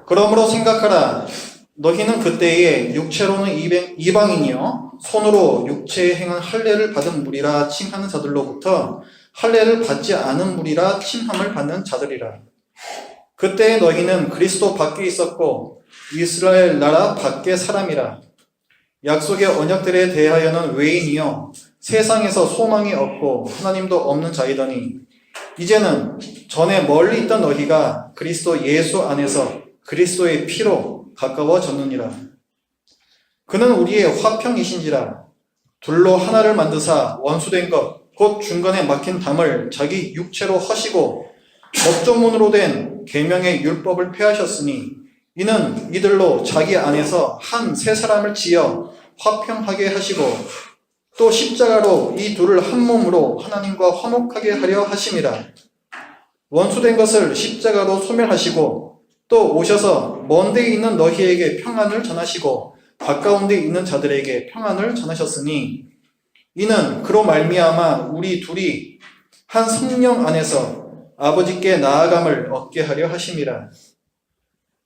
그러므로 생각하라. 너희는 그때에 육체로는 이방인이요 손으로 육체에 행한 할례를 받은 무리라 칭하는 자들로부터 할례를 받지 않은 무리라 칭함을 받는 자들이라. 그때 너희는 그리스도 밖에 있었고 이스라엘 나라 밖의 사람이라. 약속의 언약들에 대하여는 외인이요 세상에서 소망이 없고 하나님도 없는 자이더니 이제는 전에 멀리 있던 너희가 그리스도 예수 안에서 그리스도의 피로 가까워졌느니라. 그는 우리의 화평이신지라. 둘로 하나를 만드사 원수된 것 곧 중간에 막힌 담을 자기 육체로 허시고 법조문으로 된 계명의 율법을 폐하셨으니 이는 이들로 자기 안에서 한 새 사람을 지어 화평하게 하시고 또 십자가로 이 둘을 한 몸으로 하나님과 화목하게 하려 하심이라. 원수된 것을 십자가로 소멸하시고 또 오셔서 먼 데 있는 너희에게 평안을 전하시고 가까운 데 있는 자들에게 평안을 전하셨으니 이는 그로 말미암아 우리 둘이 한 성령 안에서 아버지께 나아감을 얻게 하려 하심이라.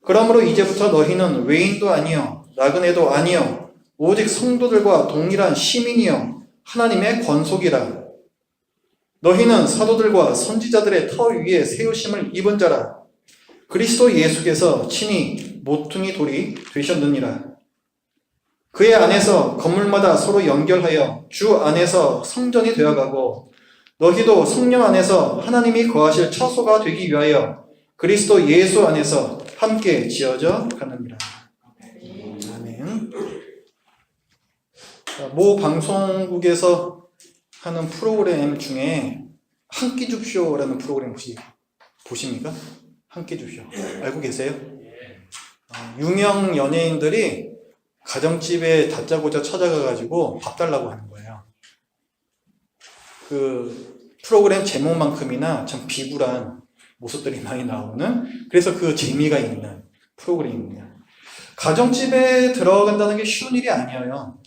그러므로 이제부터 너희는 외인도 아니요 나그네도 아니요 오직 성도들과 동일한 시민이요 하나님의 권속이라. 너희는 사도들과 선지자들의 터 위에 세우심을 입은 자라. 그리스도 예수께서 친히 모퉁이 돌이 되셨느니라. 그의 안에서 건물마다 서로 연결하여 주 안에서 성전이 되어가고 너희도 성령 안에서 하나님이 거하실 처소가 되기 위하여 그리스도 예수 안에서 함께 지어져 가느니라. 아멘. 모 방송국에서 하는 프로그램 중에 한 끼 줍쇼라는 프로그램 혹시 보십니까? 한 끼 줍쇼 알고 계세요? 유명 연예인들이 가정집에 다짜고짜 찾아가가지고 밥 달라고 하는 거예요. 그 프로그램 제목만큼이나 참 비굴한 모습들이 많이 나오는, 그래서 그 재미가 있는 프로그램입니다. 가정집에 들어간다는 게 쉬운 일이 아니에요.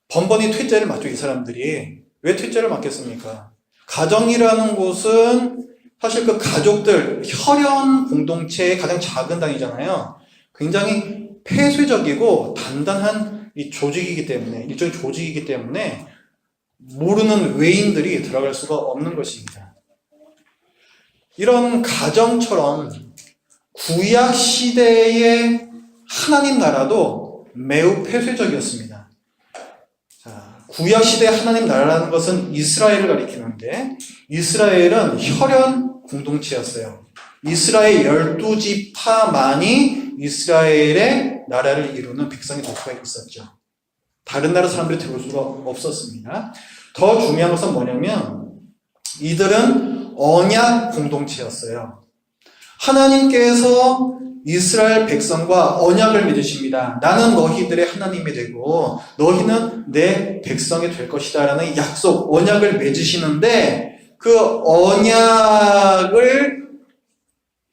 번번이 퇴짜를 맞죠, 이 사람들이. 왜 퇴짜를 맞겠습니까? 가정이라는 곳은 사실 그 가족들, 혈연 공동체의 가장 작은 단위잖아요. 굉장히 폐쇄적이고 단단한 이 조직이기 때문에, 일종의 조직이기 때문에 모르는 외인들이 들어갈 수가 없는 것입니다. 이런 가정처럼 구약 시대의 하나님 나라도 매우 폐쇄적이었습니다. 자, 구약 시대 하나님 나라라는 것은 이스라엘을 가리키는데 이스라엘은 혈연 공동체였어요. 이스라엘 12지파만이 이스라엘의 나라를 이루는 백성이 될 수가 있었죠. 다른 나라 사람들이 들어올 수가 없었습니다. 더 중요한 것은 뭐냐면 이들은 언약 공동체였어요. 하나님께서 이스라엘 백성과 언약을 맺으십니다. 나는 너희들의 하나님이 되고 너희는 내 백성이 될 것이다 라는 약속, 언약을 맺으시는데 그 언약을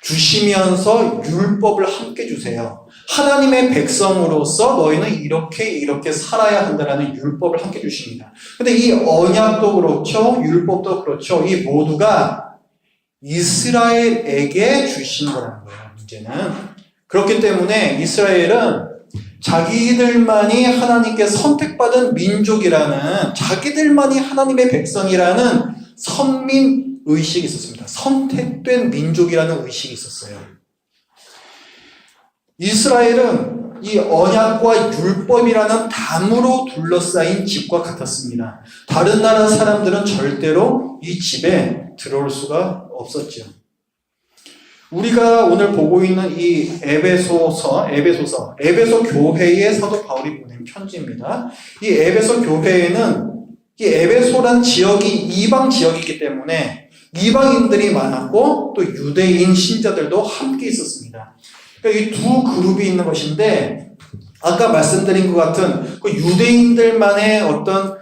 주시면서 율법을 함께 주세요. 하나님의 백성으로서 너희는 이렇게 살아야 한다라는 율법을 함께 주십니다. 근데 이 언약도 그렇죠, 율법도 그렇죠, 이 모두가 이스라엘에게 주신 거라는 거예요, 문제는. 그렇기 때문에 이스라엘은 자기들만이 하나님께 선택받은 민족이라는, 자기들만이 하나님의 백성이라는 선민 의식이 있었습니다. 선택된 민족이라는 의식이 있었어요. 이스라엘은 이 언약과 율법이라는 담으로 둘러싸인 집과 같았습니다. 다른 나라 사람들은 절대로 이 집에 들어올 수가 없었죠. 우리가 오늘 보고 있는 이 에베소 교회의 사도 바울이 보낸 편지입니다. 이 에베소 교회에는 이 에베소란 지역이 이방 지역이기 때문에 이방인들이 많았고 또 유대인 신자들도 함께 있었습니다. 그러니까 이 두 그룹이 있는 것인데 아까 말씀드린 것 같은 그 유대인들만의 어떤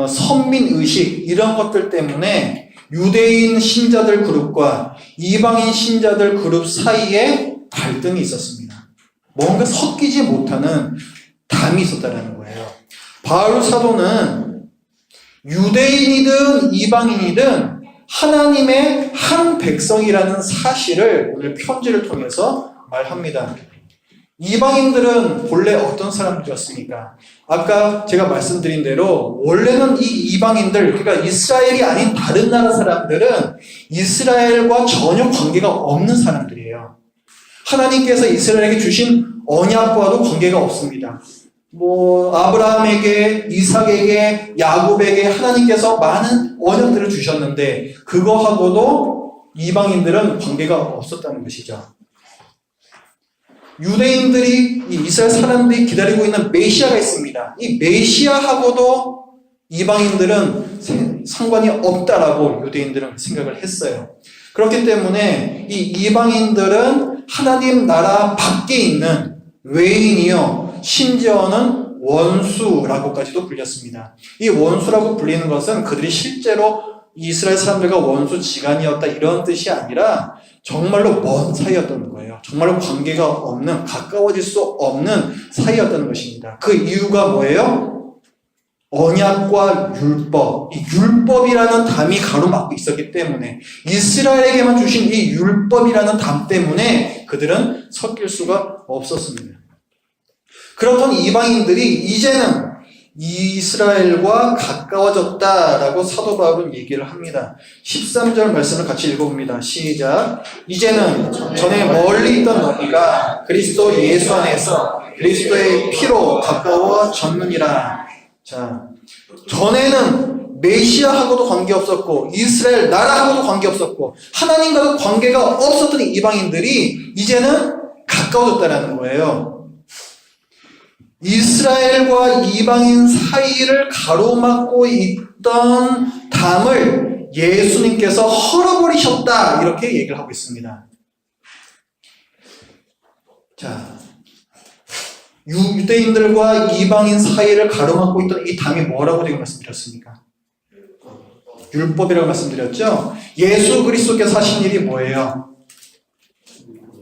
선민의식 이런 것들 때문에 유대인 신자들 그룹과 이방인 신자들 그룹 사이에 갈등이 있었습니다. 뭔가 섞이지 못하는 담이 있었다는 거예요. 바울 사도는 유대인이든 이방인이든 하나님의 한 백성이라는 사실을 오늘 편지를 통해서 말합니다. 이방인들은 본래 어떤 사람들이었습니까? 아까 제가 말씀드린 대로 원래는 이 이방인들, 그러니까 이스라엘이 아닌 다른 나라 사람들은 이스라엘과 전혀 관계가 없는 사람들이에요. 하나님께서 이스라엘에게 주신 언약과도 관계가 없습니다. 아브라함에게, 이삭에게, 야곱에게 하나님께서 많은 언약들을 주셨는데 그거하고도 이방인들은 관계가 없었다는 것이죠. 유대인들이, 이 이스라엘 사람들이 기다리고 있는 메시아가 있습니다. 이 메시아하고도 이방인들은 상관이 없다라고 유대인들은 생각을 했어요. 그렇기 때문에 이 이방인들은 하나님 나라 밖에 있는 외인이요, 심지어는 원수라고까지도 불렸습니다. 이 원수라고 불리는 것은 그들이 실제로 이스라엘 사람들과 원수지간이었다 이런 뜻이 아니라 정말로 먼 사이였다는 거예요. 정말로 관계가 없는, 가까워질 수 없는 사이였다는 것입니다. 그 이유가 뭐예요? 언약과 율법, 이 율법이라는 담이 가로막고 있었기 때문에, 이스라엘에게만 주신 이 율법이라는 담 때문에 그들은 섞일 수가 없었습니다. 그렇던 이방인들이 이제는 이스라엘과 가까워졌다라고 사도 바울은 얘기를 합니다. 13절 말씀을 같이 읽어봅니다. 시작. 이제는 전에 멀리 있던 너희가 그리스도 예수 안에서 그리스도의 피로 가까워졌느니라. 자, 전에는 메시아하고도 관계없었고 이스라엘 나라하고도 관계없었고 하나님과도 관계가 없었던 이방인들이 이제는 가까워졌다라는 거예요. 이스라엘과 이방인 사이를 가로막고 있던 담을 예수님께서 헐어버리셨다, 이렇게 얘기를 하고 있습니다. 자, 유대인들과 이방인 사이를 가로막고 있던 이 담이 뭐라고 제가 말씀드렸습니까? 율법이라고 말씀드렸죠? 예수 그리스도께서 하신 일이 뭐예요?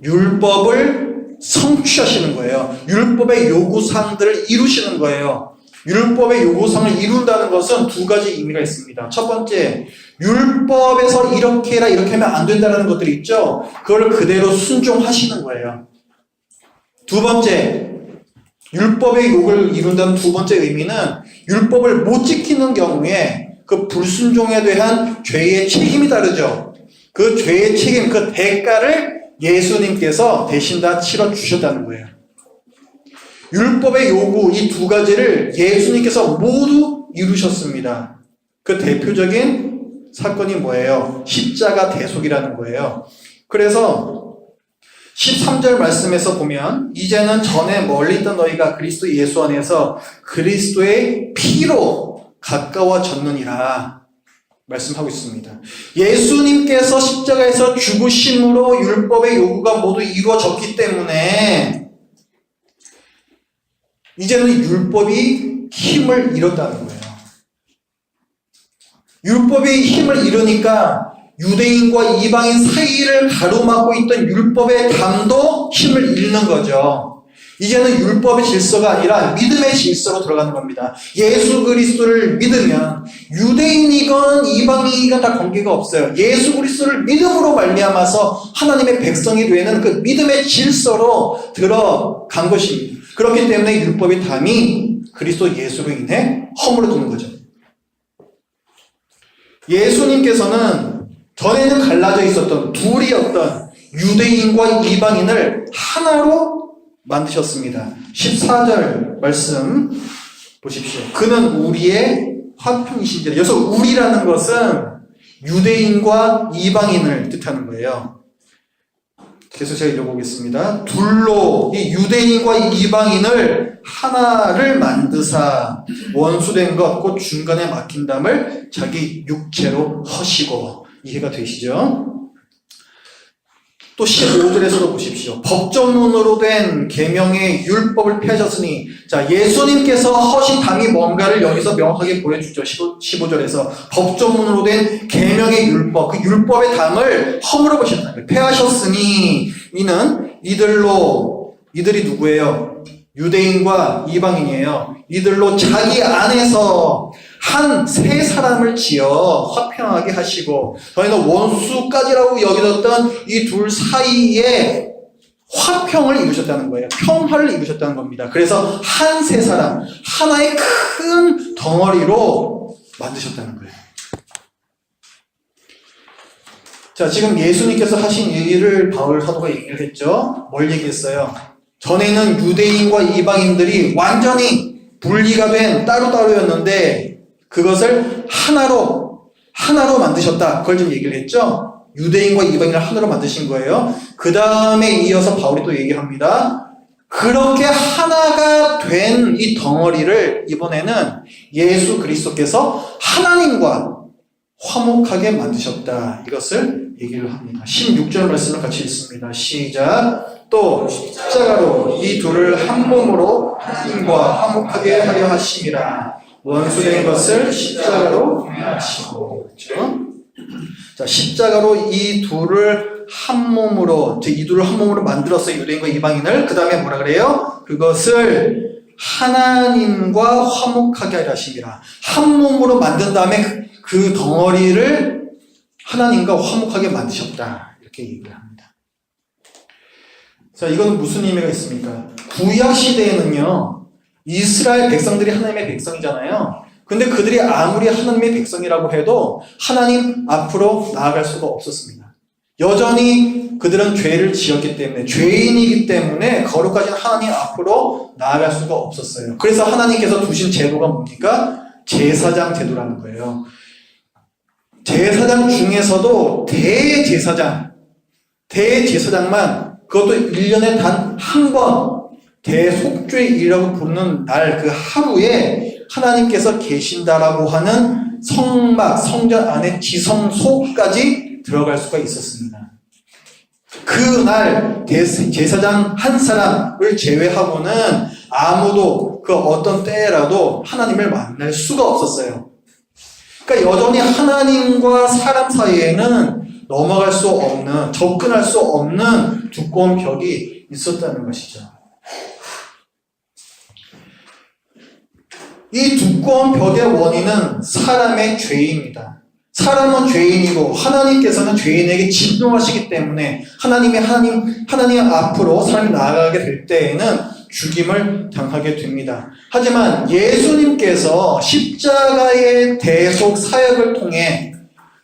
율법을 성취하시는 거예요. 율법의 요구사항들을 이루시는 거예요. 율법의 요구사항을 이룬다는 것은 두 가지 의미가 있습니다. 첫 번째, 율법에서 이렇게 해라, 이렇게 하면 안 된다는 것들이 있죠. 그걸 그대로 순종하시는 거예요. 두 번째, 율법의 요구를 이룬다는 두 번째 의미는 율법을 못 지키는 경우에 그 불순종에 대한 죄의 책임이 다르죠. 그 죄의 책임, 그 대가를 예수님께서 대신 다 치러주셨다는 거예요. 율법의 요구, 이 두 가지를 예수님께서 모두 이루셨습니다. 그 대표적인 사건이 뭐예요? 십자가 대속이라는 거예요. 그래서 13절 말씀에서 보면 이제는 전에 멀리 있던 너희가 그리스도 예수 안에서 그리스도의 피로 가까워졌느니라 말씀하고 있습니다. 예수님께서 십자가에서 죽으심으로 율법의 요구가 모두 이루어졌기 때문에 이제는 율법이 힘을 잃었다는 거예요. 율법이 힘을 잃으니까 유대인과 이방인 사이를 가로막고 있던 율법의 담도 힘을 잃는 거죠. 이제는 율법의 질서가 아니라 믿음의 질서로 들어가는 겁니다. 예수 그리스도를 믿으면 유대인이건 이방인이건 다 관계가 없어요. 예수 그리스도를 믿음으로 말미암아서 하나님의 백성이 되는 그 믿음의 질서로 들어간 것입니다. 그렇기 때문에 율법의 담이 그리스도 예수로 인해 허물어지는 거죠. 예수님께서는 전에는 갈라져 있었던 둘이었던 유대인과 이방인을 하나로 만드셨습니다. 14절 말씀 보십시오. 그는 우리의 화평이신지라. 여기서 우리라는 것은 유대인과 이방인을 뜻하는 거예요. 그래서 제가 읽어보겠습니다. 둘로 이 유대인과 이방인을 하나를 만드사 원수된 것 곧 중간에 막힌 담을 자기 육체로 허시고. 이해가 되시죠? 또 15절에서도 보십시오. 법조문으로 된 계명의 율법을 폐하셨으니, 자, 예수님께서 허신 담이 뭔가를 여기서 명확하게 보여주죠. 15절에서 법조문으로 된 계명의 율법, 그 율법의 담을 허물어 보셨다. 폐하셨으니 이는 이들이 누구예요? 유대인과 이방인이에요. 이들로 자기 안에서 한 세 사람을 지어 화평하게 하시고, 저희는 원수까지라고 여기었던 이 둘 사이에 화평을 이루셨다는 거예요. 평화를 이루셨다는 겁니다. 그래서 한 세 사람, 하나의 큰 덩어리로 만드셨다는 거예요. 자, 지금 예수님께서 하신 얘기를 바울 사도가 얘기를 했죠. 뭘 얘기했어요? 전에는 유대인과 이방인들이 완전히 분리가 된 따로따로였는데 그것을 하나로 만드셨다. 그걸 좀 얘기를 했죠. 유대인과 이방인을 하나로 만드신 거예요. 그 다음에 이어서 바울이 또 얘기합니다. 그렇게 하나가 된 이 덩어리를 이번에는 예수 그리스도께서 하나님과 화목하게 만드셨다. 이것을 얘기를 합니다. 16절 말씀을 같이 읽습니다. 시작. 또 십자가로 이 둘을 한 몸으로 하나님과 화목하게 하려 하심이라. 원수된 것을 십자가로 하시고. 그렇죠? 자, 십자가로 이 둘을 한 몸으로 만들었어요. 유대인과 이방인을. 그 다음에 뭐라 그래요? 그것을 하나님과 화목하게 하려 하심이라. 한 몸으로 만든 다음에 그 덩어리를 하나님과 화목하게 만드셨다. 이렇게 얘기를 합니다. 자, 이건 무슨 의미가 있습니까? 구약 시대에는요, 이스라엘 백성들이 하나님의 백성이잖아요. 근데 그들이 아무리 하나님의 백성이라고 해도 하나님 앞으로 나아갈 수가 없었습니다. 여전히 그들은 죄를 지었기 때문에, 죄인이기 때문에 거룩하신 하나님 앞으로 나아갈 수가 없었어요. 그래서 하나님께서 두신 제도가 뭡니까? 제사장 제도라는 거예요. 제사장 중에서도 대제사장만 그것도 1년에 단 한 번 대속죄일이라고 부르는 날 그 하루에 하나님께서 계신다라고 하는 성전 안에 지성소까지 들어갈 수가 있었습니다. 그날 제사장 한 사람을 제외하고는 아무도 그 어떤 때라도 하나님을 만날 수가 없었어요. 그러니까 여전히 하나님과 사람 사이에는 넘어갈 수 없는, 접근할 수 없는 두꺼운 벽이 있었다는 것이죠. 이 두꺼운 벽의 원인은 사람의 죄입니다. 사람은 죄인이고 하나님께서는 죄인에게 진노하시기 때문에 하나님 앞으로 사람이 나아가게 될 때에는 죽임을 당하게 됩니다. 하지만 예수님께서 십자가의 대속 사역을 통해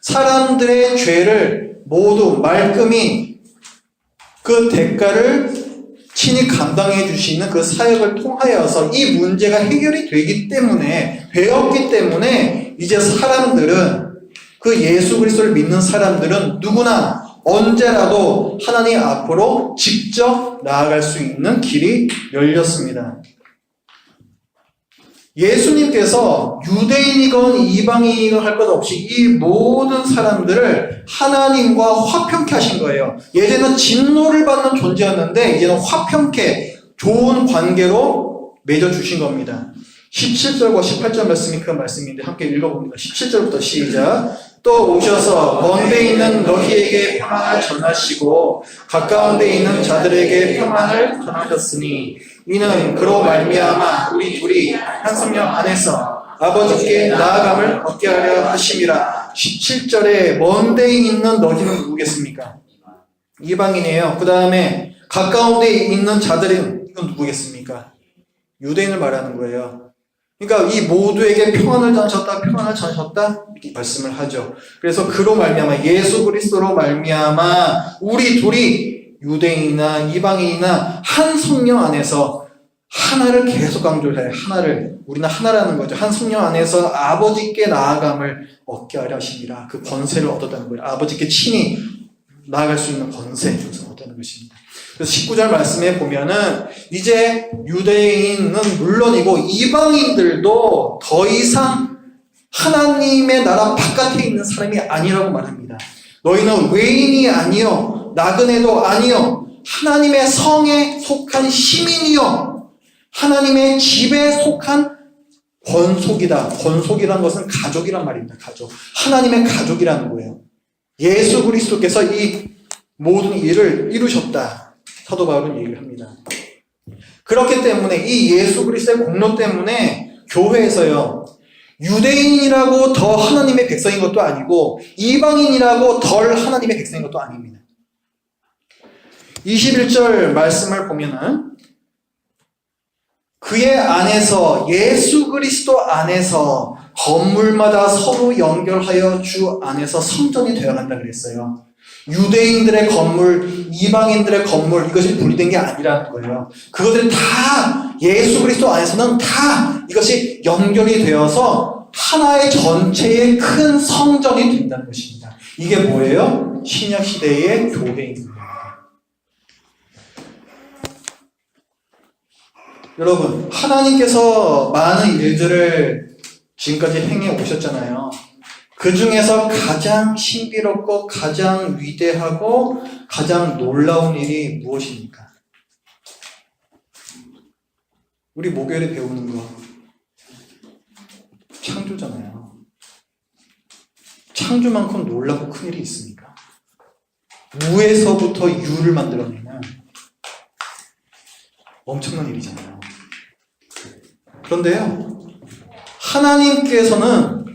사람들의 죄를 모두 말끔히 그 대가를 친히 감당해 주시는 그 사역을 통하여서 이 문제가 해결이 되었기 때문에 이제 사람들은 그 예수 그리스도를 믿는 사람들은 누구나 언제라도 하나님 앞으로 직접 나아갈 수 있는 길이 열렸습니다. 예수님께서 유대인이건 이방인이건 할 것 없이 이 모든 사람들을 하나님과 화평케 하신 거예요. 예전에는 진노를 받는 존재였는데 이제는 화평케 좋은 관계로 맺어주신 겁니다. 17절과 18절 말씀이 그 말씀인데 함께 읽어봅니다. 17절부터 시작. 또 오셔서 먼데 있는 너희에게 평안을 전하시고 가까운 데 있는 자들에게 평안을 전하셨으니 이는 그로 말미암아 우리 둘이 한 성령 안에서 아버지께 나아감을 얻게 하려 하심이라. 17절에 먼데 있는 너희는 누구겠습니까? 이방인이에요. 그 다음에 가까운 데 있는 자들은 이건 누구겠습니까? 유대인을 말하는 거예요. 그러니까 이 모두에게 평안을 전하셨다 이렇게 말씀을 하죠. 그래서 그로 말미암아 예수 그리스도로 말미암아 우리 둘이 유대인이나 이방인이나 한 성령 안에서 하나를 계속 강조를 해요. 우리는 하나라는 거죠. 한 성령 안에서 아버지께 나아감을 얻게 하려 하십니다. 그 권세를 얻었다는 거예요. 아버지께 친히 나아갈 수 있는 권세를 얻었다는 것입니다. 그래서 19절 말씀에 보면은 이제 유대인은 물론이고 이방인들도 더 이상 하나님의 나라 바깥에 있는 사람이 아니라고 말합니다. 너희는 외인이 아니요 나그네도 아니요 하나님의 성에 속한 시민이요 하나님의 집에 속한 권속이다. 권속이라는 것은 가족이란 말입니다. 가족. 하나님의 가족이라는 거예요. 예수 그리스도께서 이 모든 일을 이루셨다. 사도 바울은 얘기를 합니다. 그렇기 때문에 이 예수 그리스도의 공로 때문에 교회에서요 유대인이라고 더 하나님의 백성인 것도 아니고 이방인이라고 덜 하나님의 백성인 것도 아닙니다. 21절 말씀을 보면은 그의 안에서 예수 그리스도 안에서 건물마다 서로 연결하여 주 안에서 성전이 되어간다 그랬어요. 유대인들의 건물, 이방인들의 건물 이것이 분리된 게 아니라는 거예요. 그것들이 다 예수 그리스도 안에서는 다 이것이 연결이 되어서 하나의 전체의 큰 성전이 된다는 것입니다. 이게 뭐예요? 신약 시대의 교회인 거예요. 여러분, 하나님께서 많은 일들을 지금까지 행해 오셨잖아요. 그 중에서 가장 신비롭고 가장 위대하고 가장 놀라운 일이 무엇입니까? 우리 목요일에 배우는 거 창조잖아요. 창조만큼 놀랍고 큰 일이 있습니까? 무에서부터 유를 만들어내는 엄청난 일이잖아요. 그런데요, 하나님께서는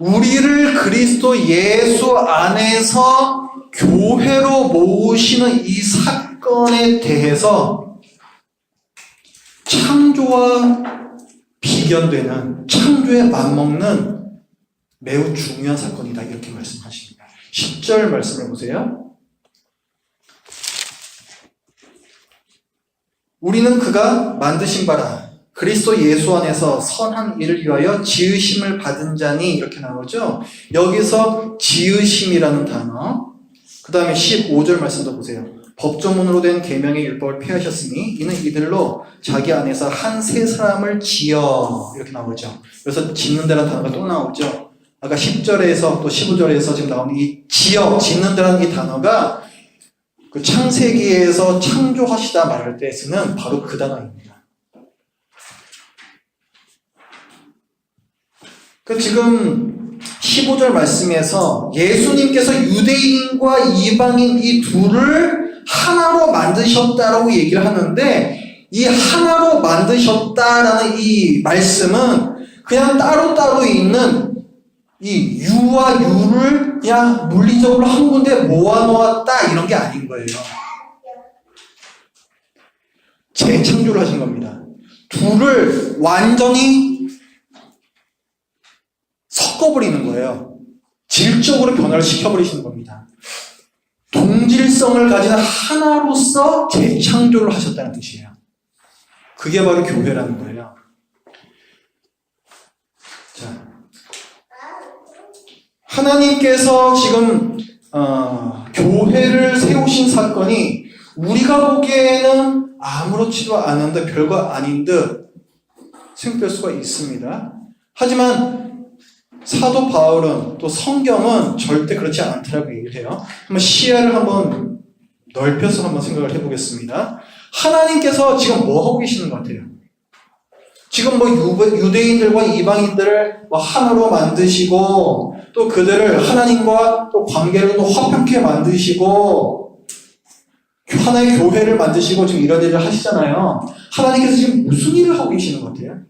우리를 그리스도 예수 안에서 교회로 모으시는 이 사건에 대해서 창조와 비견되는, 창조에 맞먹는 매우 중요한 사건이다 이렇게 말씀하십니다. 10절 말씀을 보세요. 우리는 그가 만드신 바라 그리스도 예수 안에서 선한 일을 위하여 지으심을 받은 자니 이렇게 나오죠. 여기서 지으심이라는 단어, 그 다음에 15절 말씀도 보세요. 법조문으로 된 계명의 율법을 폐하셨으니 이는 이들로 자기 안에서 한 세 사람을 지어 이렇게 나오죠. 그래서 짓는다는 단어가 또 나오죠. 아까 10절에서 또 15절에서 지금 나오는 이 지어, 짓는다는 이 단어가 그 창세기에서 창조하시다 말할 때 쓰는 바로 그 단어입니다. 그 지금 15절 말씀에서 예수님께서 유대인과 이방인 이 둘을 하나로 만드셨다라고 얘기를 하는데 이 하나로 만드셨다라는 이 말씀은 그냥 따로따로 있는 이 유와 유를 그냥 물리적으로 한 군데 모아놓았다 이런 게 아닌 거예요. 재창조를 하신 겁니다. 둘을 완전히 섞어버리는 거예요. 질적으로 변화를 시켜버리시는 겁니다. 동질성을 가진 하나로서 재창조를 하셨다는 뜻이에요. 그게 바로 교회라는 거예요. 자, 하나님께서 지금 교회를 세우신 사건이 우리가 보기에는 아무렇지도 않은데 별거 아닌 듯 생각될 수가 있습니다. 하지만 사도 바울은 또 성경은 절대 그렇지 않다라고 얘기를 해요. 한번 시야를 한번 넓혀서 한번 생각을 해보겠습니다. 하나님께서 지금 뭐 하고 계시는 것 같아요? 지금 뭐 유대인들과 이방인들을 뭐 하나로 만드시고 또 그들을 하나님과 또 관계를 또 화평케 만드시고 하나의 교회를 만드시고 지금 이런 일을 하시잖아요. 하나님께서 지금 무슨 일을 하고 계시는 것 같아요?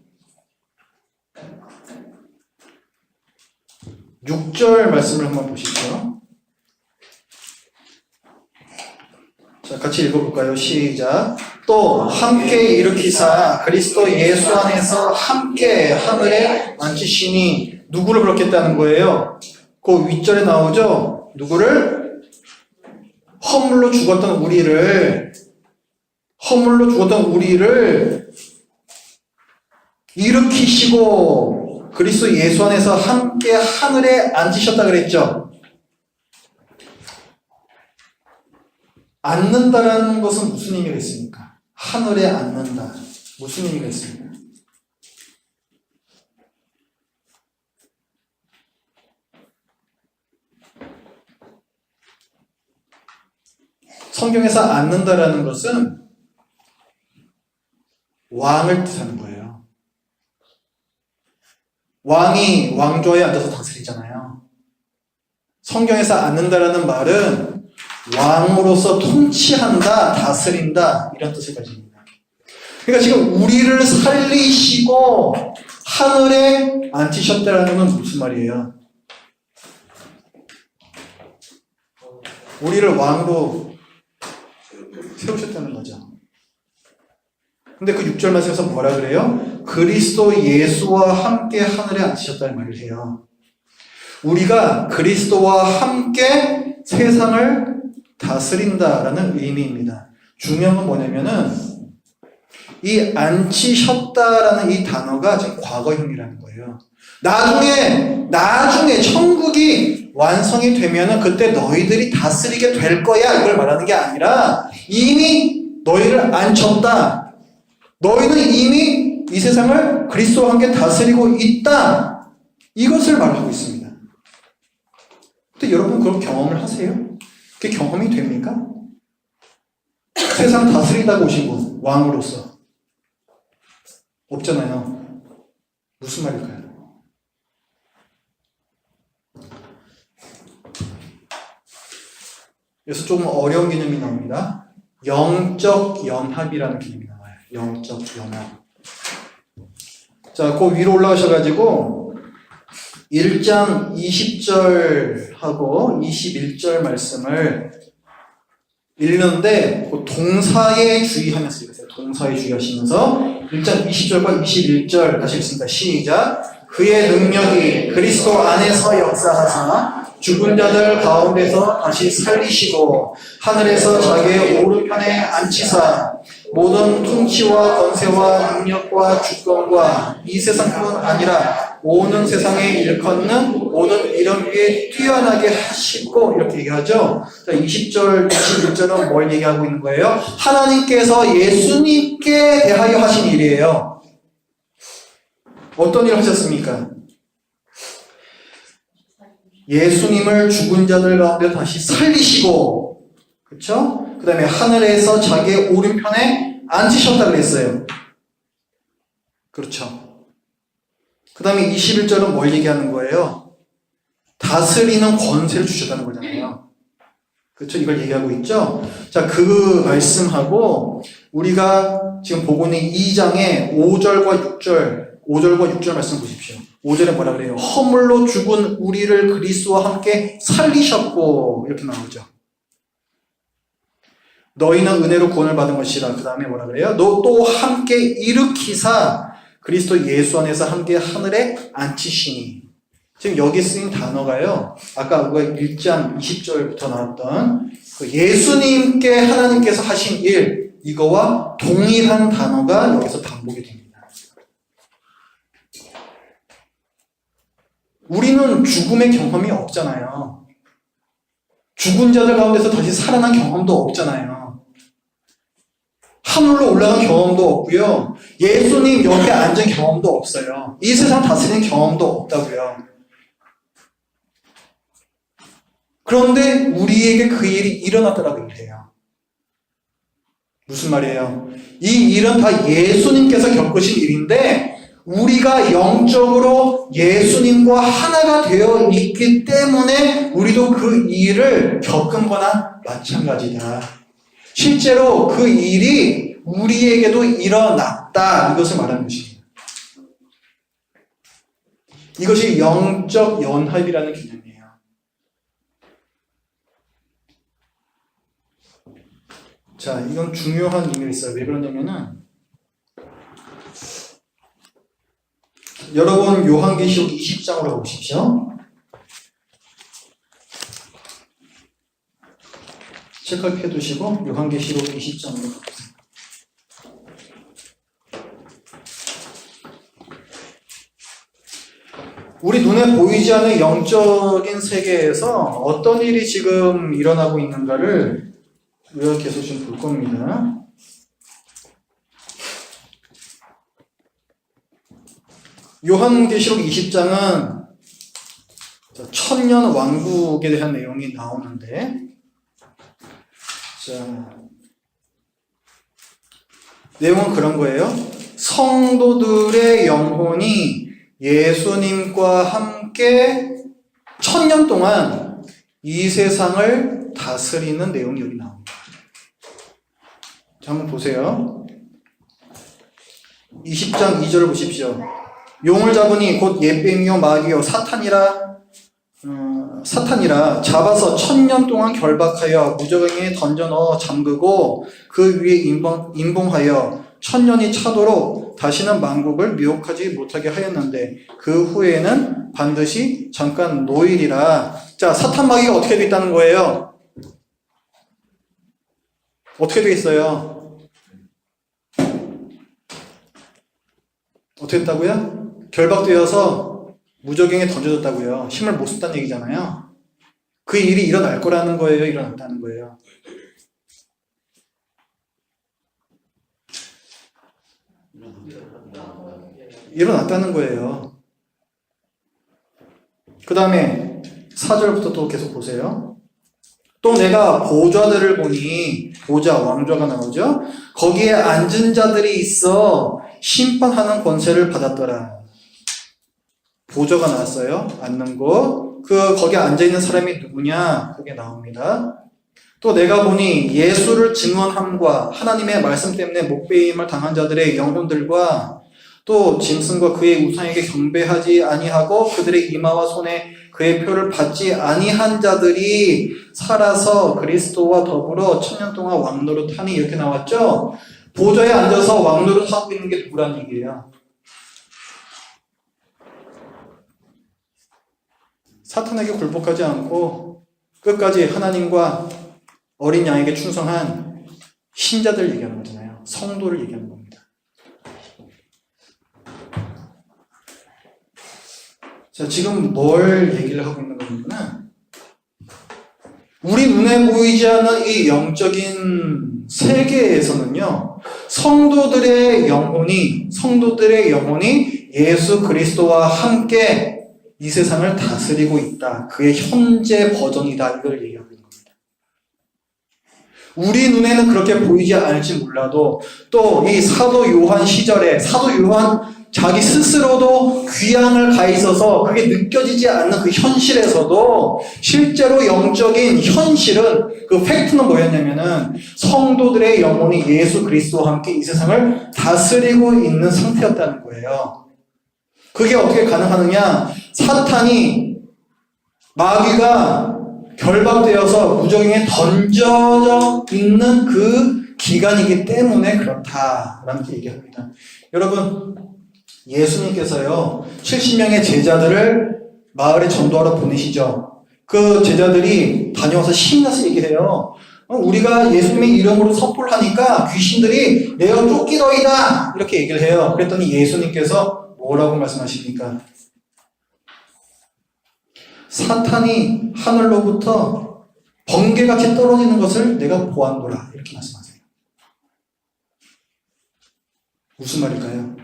6절 말씀을 한번 보시죠. 자, 같이 읽어볼까요? 시작. 또 함께 일으키사 그리스도 예수 안에서 함께 하늘에 앉히시니 누구를 그렇겠다는 거예요? 그 윗절에 나오죠? 누구를? 허물로 죽었던 우리를 일으키시고 그리스도 예수 안에서 함께 하늘에 앉으셨다 그랬죠? 앉는다라는 것은 무슨 의미가 있습니까? 하늘에 앉는다. 무슨 의미가 있습니까? 성경에서 앉는다라는 것은 왕을 뜻하는 거예요. 왕이 왕좌에 앉아서 다스리잖아요. 성경에서 앉는다라는 말은 왕으로서 통치한다, 다스린다 이런 뜻을 가집니다. 그러니까 지금 우리를 살리시고 하늘에 앉히셨다라는 건 무슨 말이에요? 우리를 왕으로 세우셨다는 거죠. 근데 그 6절 말씀에서 뭐라 그래요? 그리스도 예수와 함께 하늘에 앉으셨다는 말을 해요. 우리가 그리스도와 함께 세상을 다스린다라는 의미입니다. 중요한 건 뭐냐면은 이 앉히셨다라는 이 단어가 지금 과거형이라는 거예요. 나중에 천국이 완성이 되면은 그때 너희들이 다스리게 될 거야 이걸 말하는 게 아니라 이미 너희를 앉혔다. 너희는 이미 이 세상을 그리스도와 함께 다스리고 있다. 이것을 말하고 있습니다. 근데 여러분 그런 경험을 하세요? 그게 경험이 됩니까? 세상 다스리다가 오신 분, 왕으로서. 없잖아요. 무슨 말일까요? 그래서 조금 어려운 개념이 나옵니다. 영적 연합이라는 개념이 나와요. 영적 연합. 자, 그 위로 올라가셔가지고 1장 20절하고 21절 말씀을 읽는데 그 동사에 주의하면서 읽으세요. 동사에 주의하시면서 1장 20절과 21절 다시 읽습니다. 시작. 그의 능력이 그리스도 안에서 역사하사 죽은 자들 가운데서 다시 살리시고 하늘에서 자기의 오른편에 앉히사 모든 통치와 권세와 능력과 주권과 이 세상뿐 아니라 오는 세상에 일컫는 모든 이름 위에 뛰어나게 하시고 이렇게 얘기하죠. 자, 20절, 21절은 뭘 얘기하고 있는 거예요? 하나님께서 예수님께 대하여 하신 일이에요. 어떤 일을 하셨습니까? 예수님을 죽은 자들 가운데 다시 살리시고, 그렇죠? 그 다음에 하늘에서 자기의 오른편에 앉으셨다 그랬어요. 그렇죠? 그 다음에 21절은 뭘 얘기하는 거예요? 다스리는 권세를 주셨다는 거잖아요. 그렇죠? 이걸 얘기하고 있죠? 자, 그 말씀하고 우리가 지금 보고 있는 2장의 5절과 6절 말씀 보십시오. 5절에 뭐라 그래요? 허물로 죽은 우리를 그리스도와 함께 살리셨고 이렇게 나오죠. 너희는 은혜로 구원을 받은 것이라. 그 다음에 뭐라 그래요? 너 또 함께 일으키사 그리스도 예수 안에서 함께 하늘에 앉히시니. 지금 여기 쓰인 단어가요. 아까 우리가 1장 20절부터 나왔던 그 예수님께 하나님께서 하신 일 이거와 동일한 단어가 여기서 반복이 됩니다. 우리는 죽음의 경험이 없잖아요. 죽은 자들 가운데서 다시 살아난 경험도 없잖아요. 하늘로 올라간 경험도 없고요. 예수님 옆에 앉은 경험도 없어요. 이 세상 다스리는 경험도 없다고요. 그런데 우리에게 그 일이 일어났더라고 그래요. 무슨 말이에요? 이 일은 다 예수님께서 겪으신 일인데 우리가 영적으로 예수님과 하나가 되어 있기 때문에 우리도 그 일을 겪은 거나 마찬가지다. 실제로 그 일이 우리에게도 일어났다. 이것을 말하는 것입니다. 이것이 영적 연합이라는 개념이에요. 자, 이건 중요한 의미가 있어요. 왜 그러냐면은 여러분 요한계시록 20장으로 보십시오. 체크해 두시고 요한계시록 20장으로 가보세요. 우리 눈에 보이지 않는 영적인 세계에서 어떤 일이 지금 일어나고 있는가를 우리가 계속 좀 볼 겁니다. 요한계시록 20장은 천년 왕국에 대한 내용이 나오는데, 자, 내용은 그런 거예요. 성도들의 영혼이 예수님과 함께 천년 동안 이 세상을 다스리는 내용이 여기 나옵니다. 자, 한번 보세요. 20장 2절을 보십시오. 용을 잡으니 곧 옛뱀이요 마귀요 사탄이라 사탄이라 잡아서 1000년 동안 결박하여 무저갱에 던져 넣어 잠그고 그 위에 임봉하여 1000년이 차도록 다시는 만국을 미혹하지 못하게 하였는데 그 후에는 반드시 잠깐 노일이라. 자, 사탄 마귀가 어떻게 돼 있다는 거예요? 어떻게 돼 있어요? 어떻게 됐다고요? 결박되어서 무저갱에 던져졌다고요. 힘을 못 썼다는 얘기잖아요. 그 일이 일어날 거라는 거예요? 일어났다는 거예요? 일어났다는 거예요. 그 다음에 4절부터 또 계속 보세요. 또 내가 보좌들을 보니, 보좌, 왕좌가 나오죠? 거기에 앉은 자들이 있어 심판하는 권세를 받았더라. 보좌가 나왔어요. 앉는 곳. 거기에 앉아있는 사람이 누구냐? 그게 나옵니다. 또 내가 보니 예수를 증언함과 하나님의 말씀 때문에 목배임을 당한 자들의 영혼들과 또 짐승과 그의 우상에게 경배하지 아니하고 그들의 이마와 손에 그의 표를 받지 아니한 자들이 살아서 그리스도와 더불어 1000년 동안 왕노릇하니, 이렇게 나왔죠? 보좌에 앉아서 왕노릇하고 있는 게 누구란 얘기예요? 사탄에게 굴복하지 않고 끝까지 하나님과 어린 양에게 충성한 신자들 얘기하는 거잖아요. 성도를 얘기하는 겁니다. 자, 지금 뭘 얘기를 하고 있는 거냐면, 우리 눈에 보이지 않는 이 영적인 세계에서는요, 성도들의 영혼이 예수 그리스도와 함께 이 세상을 다스리고 있다. 그의 현재 버전이다. 이걸 얘기하고 있는 겁니다. 우리 눈에는 그렇게 보이지 않을지 몰라도 또 이 사도 요한 시절에 사도 요한 자기 스스로도 귀향을 가 있어서 그게 느껴지지 않는 그 현실에서도 실제로 영적인 현실은, 그 팩트는 뭐였냐면은 성도들의 영혼이 예수 그리스도와 함께 이 세상을 다스리고 있는 상태였다는 거예요. 그게 어떻게 가능하느냐? 사탄이, 마귀가 결박되어서 무저갱에 던져져 있는 그 기간이기 때문에 그렇다라는 게 얘기합니다. 여러분, 예수님께서요 70명의 제자들을 마을에 전도하러 보내시죠. 그 제자들이 다녀와서 신나서 얘기해요. 우리가 예수님의 이름으로 선포를 하니까 귀신들이 내가 쫓기더이다 이렇게 얘기를 해요. 그랬더니 예수님께서 뭐라고 말씀하십니까? 사탄이 하늘로부터 번개같이 떨어지는 것을 내가 보았노라 이렇게 말씀하세요. 무슨 말일까요?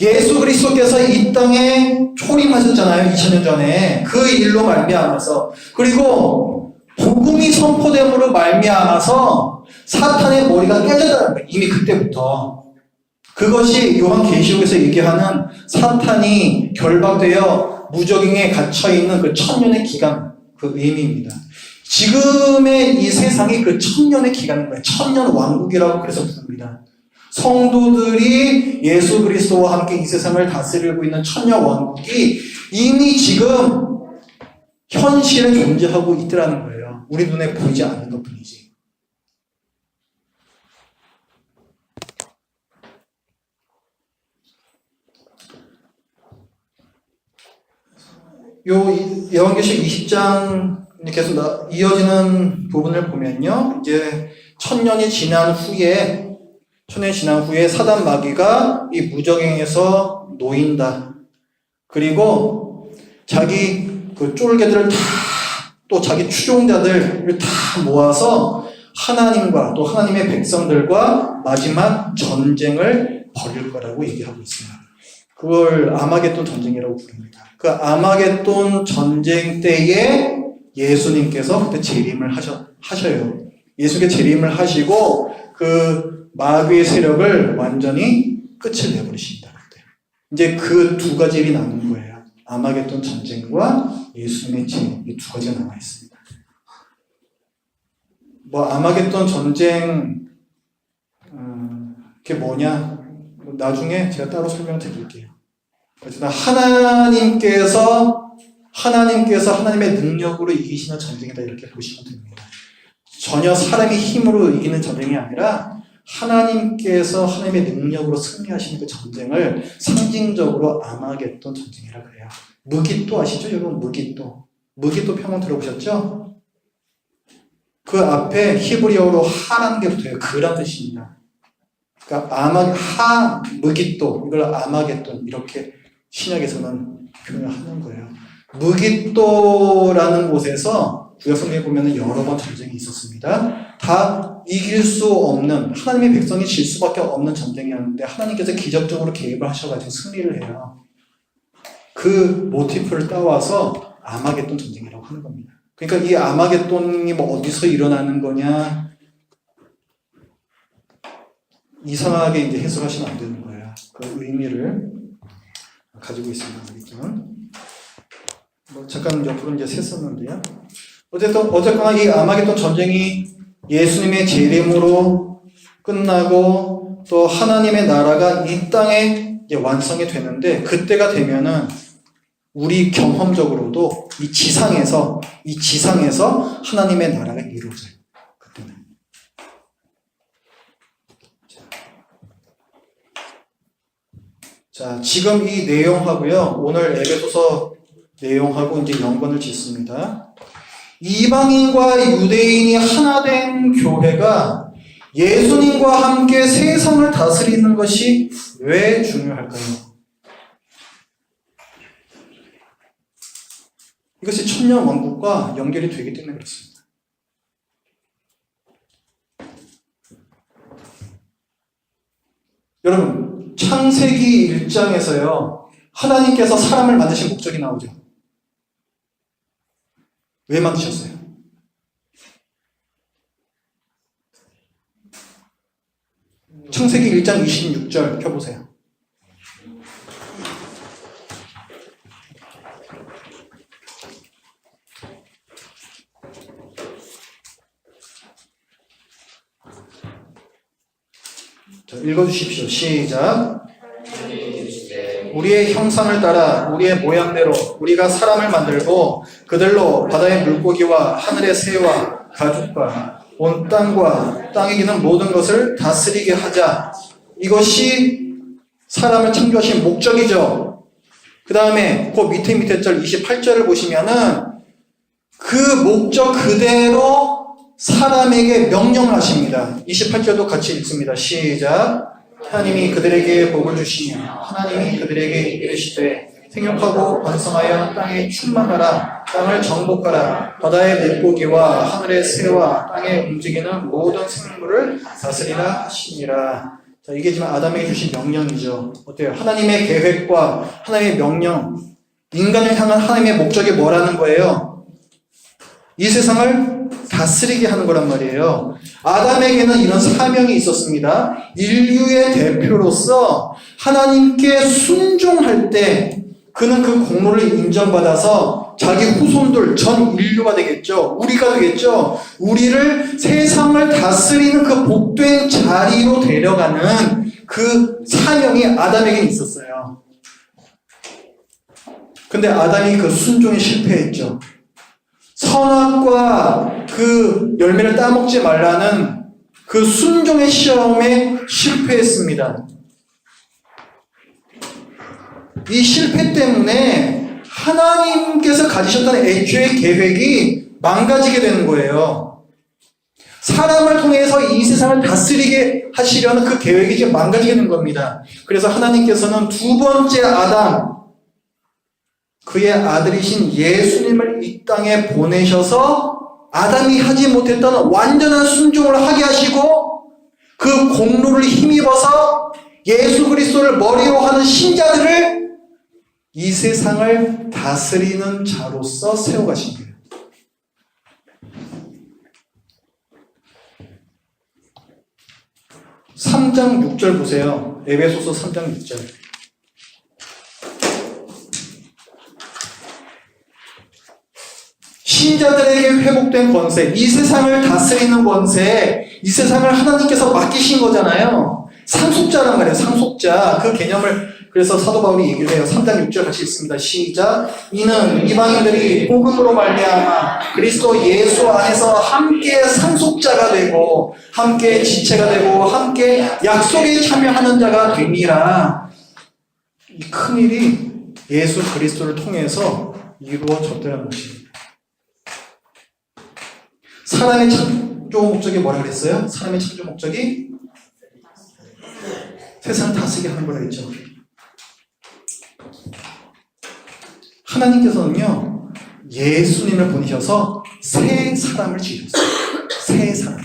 예수 그리스도께서 이 땅에 초림하셨잖아요. 2000년 전에. 그 일로 말미암아서, 그리고 복음이 선포됨으로 말미암아서 사탄의 머리가 깨졌다는 거예요. 이미 그때부터. 그것이 요한계시록에서 얘기하는 사탄이 결박되어 무저갱에 갇혀있는 그 1000년의 기간, 그 의미입니다. 지금의 이 세상이 그 1000년의 기간인 거예요. 1000년 왕국이라고 그래서 부릅니다. 성도들이 예수 그리스도와 함께 이 세상을 다스리고 있는 1000년 왕국이 이미 지금 현실에 존재하고 있더라는 거예요. 우리 눈에 보이지 않는 것 뿐이지. 요 요한계시록 20장 계속 이어지는 부분을 보면요, 이제 1000년이 지난 후에 사단 마귀가 이 무저갱에서 놓인다. 그리고 자기 그 쫄개들을 다, 또 자기 추종자들을 다 모아서 하나님과 또 하나님의 백성들과 마지막 전쟁을 벌일 거라고 얘기하고 있습니다. 그걸 아마겟돈 전쟁이라고 부릅니다. 그 아마겟돈 전쟁 때에 예수님께서 그때 재림을 하셔요. 예수님께 재림을 하시고 그 마귀의 세력을 완전히 끝을 내버리십니다. 그때. 이제 그 두 가지 일이 남은 거예요. 아마겟돈 전쟁과 예수님의 재림, 이 두 가지가 남아 있습니다. 아마겟돈 전쟁, 그게 뭐냐? 나중에 제가 따로 설명을 드릴게요. 어쨌든 하나님께서 하나님께서 하나님의 능력으로 이기시는 전쟁이다 이렇게 보시면 됩니다. 전혀 사람의 힘으로 이기는 전쟁이 아니라 하나님께서 하나님의 능력으로 승리하시는 그 전쟁을 상징적으로 아마겟돈 전쟁이라 그래요. 무기또 아시죠? 여러분 무기또. 무기또 평론 들어보셨죠? 그 앞에 히브리어로 하라는 게 붙어요. 그란 뜻입니다. 그러니까 무기또 이걸 아마겟돈 이렇게 신약에서는 표현을 하는 거예요. 무기또라는 곳에서 구약성경에 보면 여러 번 전쟁이 있었습니다. 다 이길 수 없는 하나님의 백성이 질 수밖에 없는 전쟁이었는데 하나님께서 기적적으로 개입을 하셔가지고 승리를 해요. 그 모티프를 따와서 아마겟돈 전쟁이라고 하는 겁니다. 그러니까 이 아마겟돈이 뭐 어디서 일어나는 거냐 이상하게 이제 해석하시면 안 되는 거예요. 그 의미를 가지고 있습니다. 뭐 잠깐 옆으로 이제 샜었는데요. 어쨌거나 이 아마겟돈 전쟁이 예수님의 재림으로 끝나고 또 하나님의 나라가 이 땅에 이제 완성이 되는데 그때가 되면은 우리 경험적으로도 이 지상에서 하나님의 나라가 이루어져요. 그때는. 자, 지금 이 내용하고요. 오늘 에베소서 내용하고 이제 연관을 짓습니다. 이방인과 유대인이 하나 된 교회가 예수님과 함께 세상을 다스리는 것이 왜 중요할까요? 이것이 천년 왕국과 연결이 되기 때문에 그렇습니다. 여러분, 창세기 1장에서요. 하나님께서 사람을 만드신 목적이 나오죠. 왜 만드셨어요? 창세기 1장 26절 펴보세요. 자, 읽어주십시오. 시작. 우리의 형상을 따라 우리의 모양대로 우리가 사람을 만들고 그들로 바다의 물고기와 하늘의 새와 가축과 온 땅과 땅에 기는 모든 것을 다스리게 하자. 이것이 사람을 창조하신 목적이죠. 그 다음에 그 밑에 절 28절을 보시면은 그 목적 그대로 사람에게 명령을 하십니다. 28절도 같이 읽습니다. 시작. 하나님이 그들에게 복을 주시며 하나님이 그들에게 이르시되 생육하고 번성하여 땅에 충만하라. 땅을 정복하라. 바다의 물고기와 하늘의 새와 땅에 움직이는 모든 생물을 다스리라 하시니라. 자, 이게 지금 아담에게 주신 명령이죠. 어때요? 하나님의 계획과 하나님의 명령, 인간을 향한 하나님의 목적이 뭐라는 거예요? 이 세상을 다스리게 하는 거란 말이에요. 아담에게는 이런 사명이 있었습니다. 인류의 대표로서 하나님께 순종할 때 그는 그 공로를 인정받아서 자기 후손들 전 인류가 되겠죠. 우리가 되겠죠. 우리를 세상을 다스리는 그 복된 자리로 데려가는 그 사명이 아담에게 있었어요. 근데 아담이 그 순종에 실패했죠. 선악과 그 열매를 따먹지 말라는 그 순종의 시험에 실패했습니다. 이 실패 때문에 하나님께서 가지셨던 애초의 계획이 망가지게 되는 거예요. 사람을 통해서 이 세상을 다스리게 하시려는 그 계획이 지금 망가지게 된 겁니다. 그래서 하나님께서는 두 번째 아담, 그의 아들이신 예수님을 이 땅에 보내셔서 아담이 하지 못했던 완전한 순종을 하게 하시고 그 공로를 힘입어서 예수 그리스도를 머리로 하는 신자들을 이 세상을 다스리는 자로서 세워가신 거예요. (3장 6절) 보세요. 에베소서 3장 6절. 신자들에게 회복된 권세, 이 세상을 다스리는 권세, 이 세상을 하나님께서 맡기신 거잖아요. 상속자란 말이에요. 상속자. 그 개념을 그래서 사도 바울이 얘기를 해요. 3장 6절 같이 읽습니다. 시작. 이는 이방인들이 복음으로 말미암아 그리스도 예수 안에서 함께 상속자가 되고 함께 지체가 되고 함께 약속에 참여하는 자가 됩니다. 이 큰일이 예수 그리스도를 통해서 이루어졌다는 것입니다. 사람의 창조 목적이 뭐라 그랬어요? 사람의 창조 목적이 세상을 다스리게 하는 거라 했죠. 하나님께서는요, 예수님을 보내셔서 새 사람을 지으셨어요. 새 사람.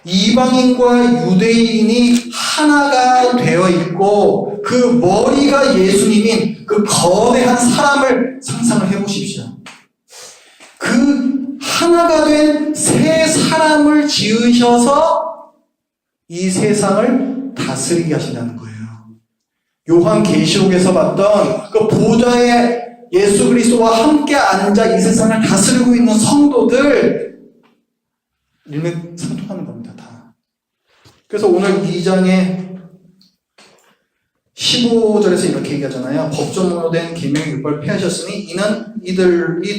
이방인과 유대인이 하나가 되어 있고 그 머리가 예수님인 그 거대한 사람을 상상을 해보십시오. 그 하나가 된 새 사람을 지으셔서 이 세상을 다스리게 하신다는 거예요. 요한계시록에서 봤던 그 보좌에 예수 그리스도와 함께 앉아 이 세상을 다스리고 있는 성도들 일맥상통하는 겁니다. 다. 그래서 오늘 2장에 15절에서 이렇게 얘기하잖아요. 법조문으로 된 계명의 율법을 폐하셨으니 이는 이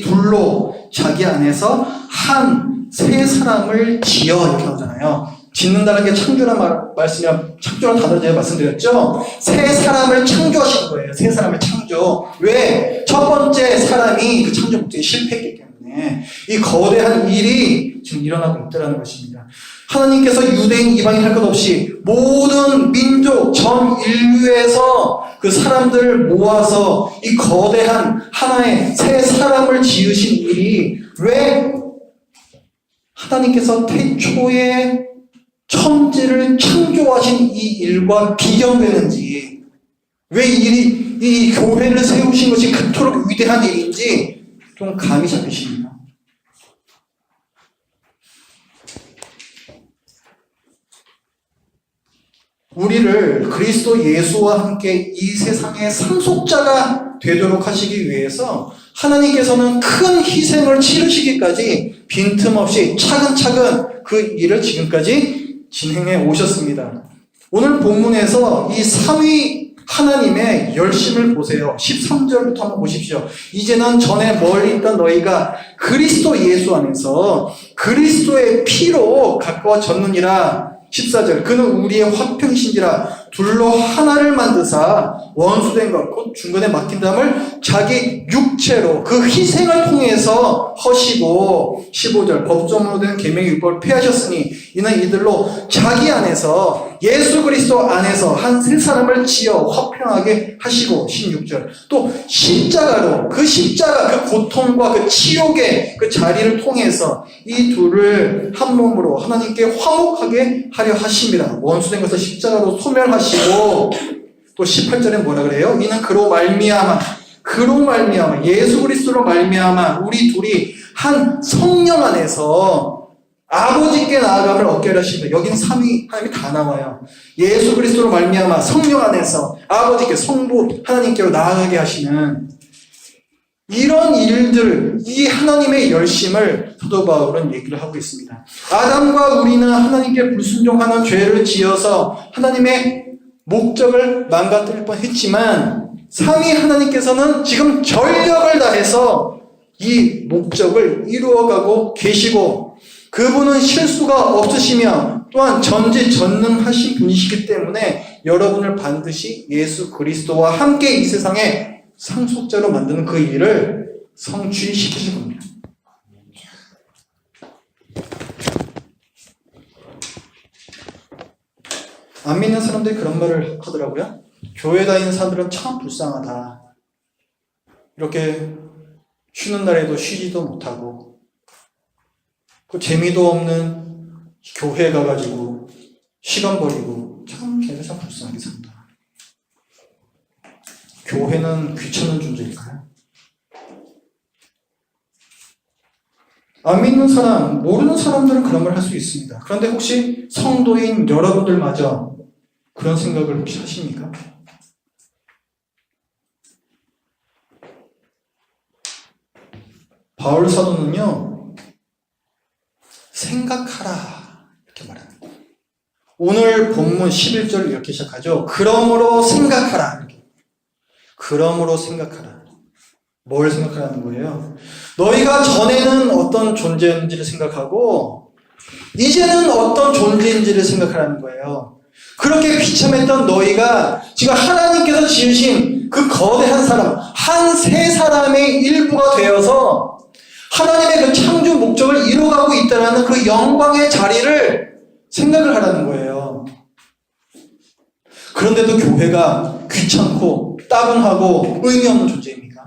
둘로 자기 안에서 한 새 사람을 지어 이렇게 나오잖아요. 짓는다는 게 창조란 말씀이야. 창조란 단어를 제가 말씀드렸죠. 새 사람을 창조하신 거예요. 새 사람을 창조. 왜? 첫 번째 사람이 그 창조 목적에 실패했기 때문에 이 거대한 일이 지금 일어나고 있다는 것입니다. 하나님께서 유대인, 이방인 할 것 없이 모든 민족, 전 인류에서 그 사람들을 모아서 이 거대한 하나의 새 사람을 지으신 일이 왜 하나님께서 태초에 천지를 창조하신 이 일과 비견되는지, 왜 이 교회를 세우신 것이 그토록 위대한 일인지 좀 감이 잡히십니다. 우리를 그리스도 예수와 함께 이 세상의 상속자가 되도록 하시기 위해서 하나님께서는 큰 희생을 치르시기까지 빈틈없이 차근차근 그 일을 지금까지 진행해 오셨습니다. 오늘 본문에서 이 삼위 하나님의 열심을 보세요. 13절부터 한번 보십시오. 이제는 전에 멀리 있던 너희가 그리스도 예수 안에서 그리스도의 피로 가까워졌느니라. 14절 그는 우리의 화평이신지라 둘로 하나를 만드사 원수된 것 곧 중간에 막힌 담을 자기 육체로 그 희생을 통해서 허시고 15절 법조문으로 된 계명의 율법을 폐하셨으니 이는 이들로 자기 안에서 예수 그리스도 안에서 한 세 사람을 지어 화평하게 하시고 16절 또 십자가로 그 십자가 그 고통과 그 치욕의 그 자리를 통해서 이 둘을 한 몸으로 하나님께 화목하게 하려 하십니다. 원수된 것을 십자가로 소멸하시고 또 18절에 뭐라 그래요? 이는 그로 말미암아 예수 그리스도로 말미암아 우리 둘이 한 성령 안에서 아버지께 나아감을 얻게 하십니다. 여기는 삼위 하나님이 다 나와요. 예수 그리스도로 말미암아 성령 안에서 아버지께 성부 하나님께로 나아가게 하시는 이런 일들, 이 하나님의 열심을 사도 바울은 얘기를 하고 있습니다. 아담과 우리는 하나님께 불순종하는 죄를 지어서 하나님의 목적을 망가뜨릴 뻔했지만 삼위 하나님께서는 지금 전력을 다해서 이 목적을 이루어가고 계시고 그분은 실수가 없으시며 또한 전지전능하신 분이시기 때문에 여러분을 반드시 예수 그리스도와 함께 이 세상에 상속자로 만드는 그 일을 성취시키실 겁니다. 안 믿는 사람들이 그런 말을 하더라고요. 교회 다니는 사람들은 참 불쌍하다. 이렇게 쉬는 날에도 쉬지도 못하고 그 재미도 없는 교회 가가지고 시간 버리고 참 걔네 참 불쌍하게 산다. 교회는 귀찮은 존재일까요? 안 믿는 사람, 모르는 사람들은 그런 말 할 수 있습니다. 그런데 혹시 성도인 여러분들마저 그런 생각을 혹시 하십니까? 바울 사도는요, 생각하라 이렇게 말합니다. 오늘 본문 11절 이렇게 시작하죠. 그러므로 생각하라. 이렇게. 그러므로 생각하라. 뭘 생각하라는 거예요? 너희가 전에는 어떤 존재인지를 생각하고 이제는 어떤 존재인지를 생각하라는 거예요. 그렇게 비참했던 너희가 지금 하나님께서 지으신 그 거대한 사람, 한 세 사람의 일부가 되어서 하나님의 그 창조 목적을 이루어가고 있다는 그 영광의 자리를 생각을 하라는 거예요. 그런데도 교회가 귀찮고 따분하고 의미 없는 존재입니까?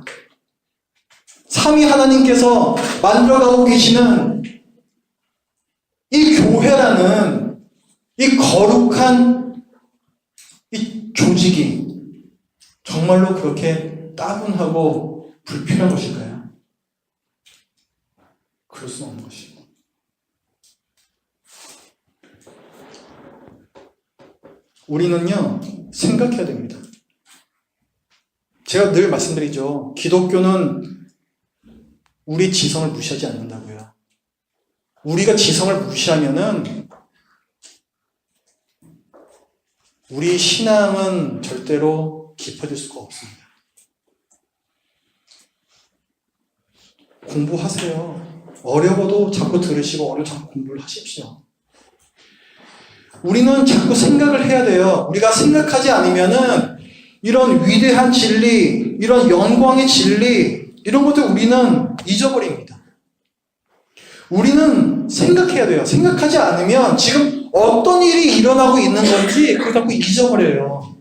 삼위 하나님께서 만들어가고 계시는 이 교회라는 이 거룩한 이 조직이 정말로 그렇게 따분하고 불필요한 것일까요? 그럴 수 없는 것이고. 우리는요, 생각해야 됩니다. 제가 늘 말씀드리죠. 기독교는 우리 지성을 무시하지 않는다고요. 우리가 지성을 무시하면은 우리 신앙은 절대로 깊어질 수가 없습니다. 공부하세요. 어려워도 자꾸 들으시고 어려워도 자꾸 공부를 하십시오. 우리는 자꾸 생각을 해야 돼요. 우리가 생각하지 않으면은 이런 위대한 진리, 이런 영광의 진리, 이런 것들 우리는 잊어버립니다. 우리는 생각해야 돼요. 생각하지 않으면 지금 어떤 일이 일어나고 있는 건지 그걸 자꾸 잊어버려요.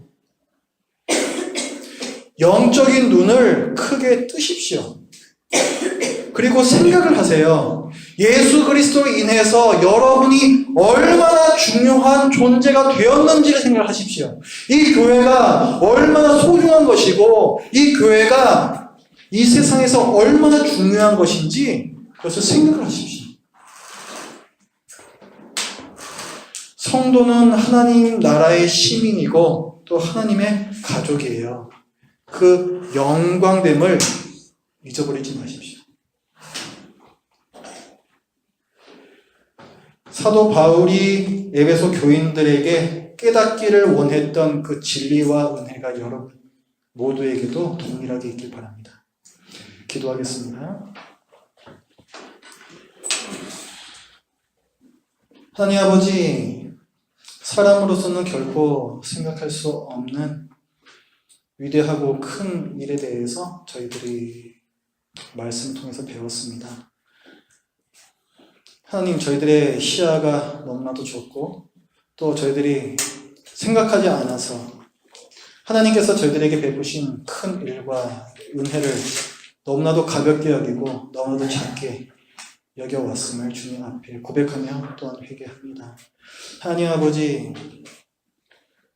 영적인 눈을 크게 뜨십시오. 그리고 생각을 하세요. 예수 그리스도로 인해서 여러분이 얼마나 중요한 존재가 되었는지를 생각하십시오. 이 교회가 얼마나 소중한 것이고 이 교회가 이 세상에서 얼마나 중요한 것인지 그것을 생각을 하십시오. 성도는 하나님 나라의 시민이고 또 하나님의 가족이에요. 그 영광됨을 잊어버리지 마십시오. 사도 바울이 에베소 교인들에게 깨닫기를 원했던 그 진리와 은혜가 여러분 모두에게도 동일하게 있길 바랍니다. 기도하겠습니다. 하나님 아버지, 사람으로서는 결코 생각할 수 없는 위대하고 큰 일에 대해서 저희들이 말씀을 통해서 배웠습니다. 하나님, 저희들의 시야가 너무나도 좁고 또 저희들이 생각하지 않아서 하나님께서 저희들에게 베푸신 큰 일과 은혜를 너무나도 가볍게 여기고 너무나도 작게 여겨왔음을 주님 앞에 고백하며 또한 회개합니다. 하나님 아버지,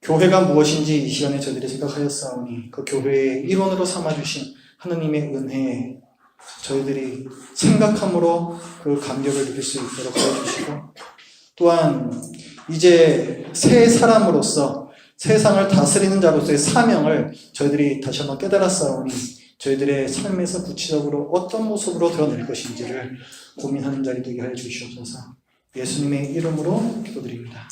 교회가 무엇인지 이 시간에 저희들이 생각하였사오니 그 교회의 일원으로 삼아주신 하나님의 은혜에 저희들이 생각함으로 그 감격을 느낄 수 있도록 도와주시고 또한 이제 새 사람으로서 세상을 다스리는 자로서의 사명을 저희들이 다시 한번 깨달았사오니 저희들의 삶에서 구체적으로 어떤 모습으로 드러낼 것인지를 고민하는 자리 되게 하여 주시옵소서. 예수님의 이름으로 기도드립니다.